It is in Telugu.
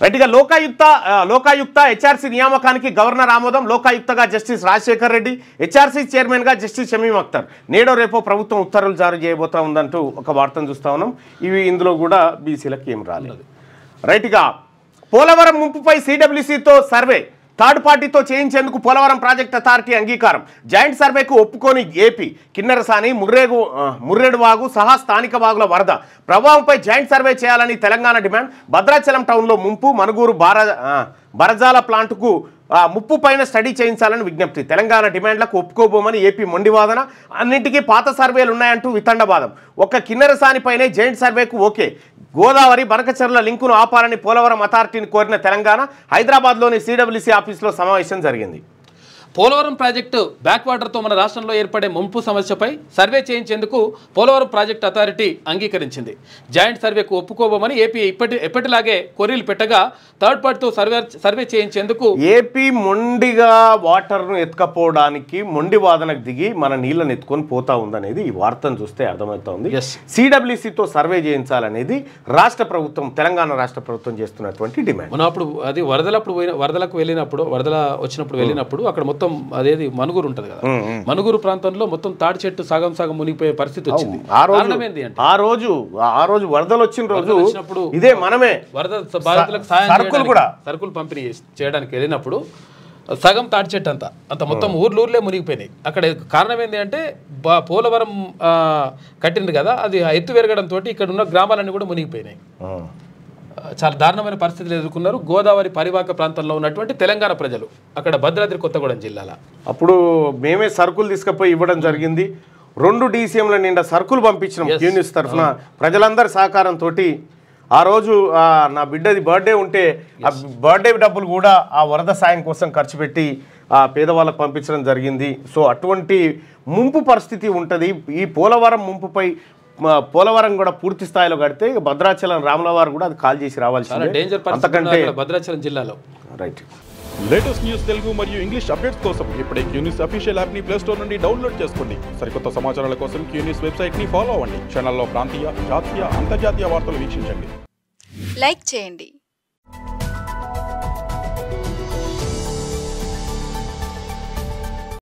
రైట్గా లోకాయుక్త హెచ్ఆర్సీ నియామకానికి గవర్నర్ ఆమోదం. లోకాయుక్తగా జస్టిస్ రాజశేఖర్ రెడ్డి, హెచ్ఆర్సీ చైర్మన్గా జస్టిస్ షమీం అఖ్తర్. నేడో రేపో ప్రభుత్వం ఉత్తర్వులు జారీ చేయబోతా ఉందంటూ ఒక వార్తను చూస్తా ఉన్నాం. ఇందులో కూడా బీసీలకు ఏం రాలేదు. రైట్గా పోలవరం ముంపుపై సిడబ్ల్యూసీతో సర్వే థర్డ్ పార్టీతో చేయించేందుకు పోలవరం ప్రాజెక్ట్ అథారిటీ అంగీకారం. జాయింట్ సర్వేకు ఒప్పుకొని ఏపీ. కిన్నెరసాని, ముర్రేడు వాగు సహా స్థానిక వాగుల వరద ప్రభావంపై జాయింట్ సర్వే చేయాలని తెలంగాణ డిమాండ్. భద్రాచలం టౌన్లో ముంపు, మనుగూరు బరజాల ప్లాంటుకు ముప్పు పైన స్టడీ చేయించాలని విజ్ఞప్తి. తెలంగాణ డిమాండ్లకు ఒప్పుకోబోమని ఏపీ మొండివాదన. అన్నింటికీ పాత సర్వేలు ఉన్నాయంటూ వితండవాదం. ఒక్క కిన్నెరసానిపైనే జాయింట్ సర్వేకు ఓకే. గోదావరి బనకచెర్ల లింకును ఆపాలని పోలవరం అథారిటీని కోరిన తెలంగాణ. హైదరాబాద్లోని సిడబ్ల్యూసీ ఆఫీసులో సమావేశం జరిగింది. పోలవరం ప్రాజెక్టు బ్యాక్ వాటర్తో మన రాష్ట్రంలో ఏర్పడే ముంపు సమస్యపై సర్వే చేయించేందుకు పోలవరం ప్రాజెక్టు అథారిటీ అంగీకరించింది. జాయింట్ సర్వేకు ఒప్పుకోబోమని ఏపీ ఎప్పటిలాగే కొర్రీలు పెట్టగా థర్డ్ పార్టీతో సర్వే చేయించేందుకు ఏపీ మొండిగా వాటర్ను ఎత్తుకపోవడానికి మొండి వాదనకు దిగి మన నీళ్ళని ఎత్తుకొని పోతా ఉందనేది ఈ వార్తను చూస్తే అర్థమవుతోంది. సిడబ్ల్యూసీతో సర్వే చేయించాలనేది రాష్ట్ర ప్రభుత్వం, తెలంగాణ రాష్ట్ర ప్రభుత్వం చేస్తున్నటువంటి డిమాండ్. మనం అప్పుడు అది వరదలకు వెళ్ళినప్పుడు అక్కడ మొత్తం అదేది మనుగూరు ఉంటది కదా, మనుగూరు ప్రాంతంలో మొత్తం తాడి చెట్టు సగం మునిగిపోయే పరిస్థితి వచ్చింది. ఆ రోజు వరదలు వచ్చిన రోజు ఇదే మనమే వరద బాధితులకు సరుకులు పంపిణీ చేయడానికి వెళ్ళినప్పుడు సగం తాడి చెట్టు అంత మొత్తం ఊర్లే మునిగిపోయినాయి. అక్కడ కారణం ఏంటి అంటే పోలవరం కట్టింది కదా, అది ఎత్తు పెరగడంతో ఇక్కడ ఉన్న గ్రామాలన్నీ కూడా మునిగిపోయినాయి. చాలా దారుణమైన పరిస్థితులు ఎదుర్కొన్నారు గోదావరి పరివాహక ప్రాంతంలో ఉన్నటువంటి తెలంగాణ ప్రజలు. అక్కడ భద్రాద్రి కొత్తగూడెం జిల్లాలో అప్పుడు మేమే సరుకులు తీసుకుపోయి ఇవ్వడం జరిగింది. 2 DCMల నిండా సరుకులు పంపించినాం యూనిస్ తరఫున ప్రజలందరి సహకారంతో. ఆ రోజు నా బిడ్డది బర్త్డే ఉంటే ఆ బర్త్డే డబ్బులు కూడా ఆ వరద సాయం కోసం ఖర్చు పెట్టి ఆ పేదవాళ్ళకు పంపించడం జరిగింది. సో అటువంటి ముంపు పరిస్థితి ఉంటుంది. ఈ పోలవరం ముంపుపై పోలవరం కూడా పూర్తి స్థాయిలో కడితే భద్రాచలం రాములవారు కూడా అది కాల్ చేసి రావాల్సిందే. అంతకంటే భద్రాచలం జిల్లాలో రైట్. లేటెస్ట్ న్యూస్ తెలుగు మరియు ఇంగ్లీష్ అప్డేట్స్ కోసం ఇప్పుడే క్యూన్యూస్ అఫీషియల్ యాప్ని ప్లే స్టోర్ నుండి డౌన్లోడ్ చేసుకోండి. సరికొత్త సమాచారాల కోసం క్యూన్యూస్ వెబ్సైట్ని ఫాలో అవ్వండి. ఛానల్లో ప్రాంతీయ, జాతీయ, అంతర్జాతీయ వార్తలు వీక్షించండి. లైక్ చేయండి.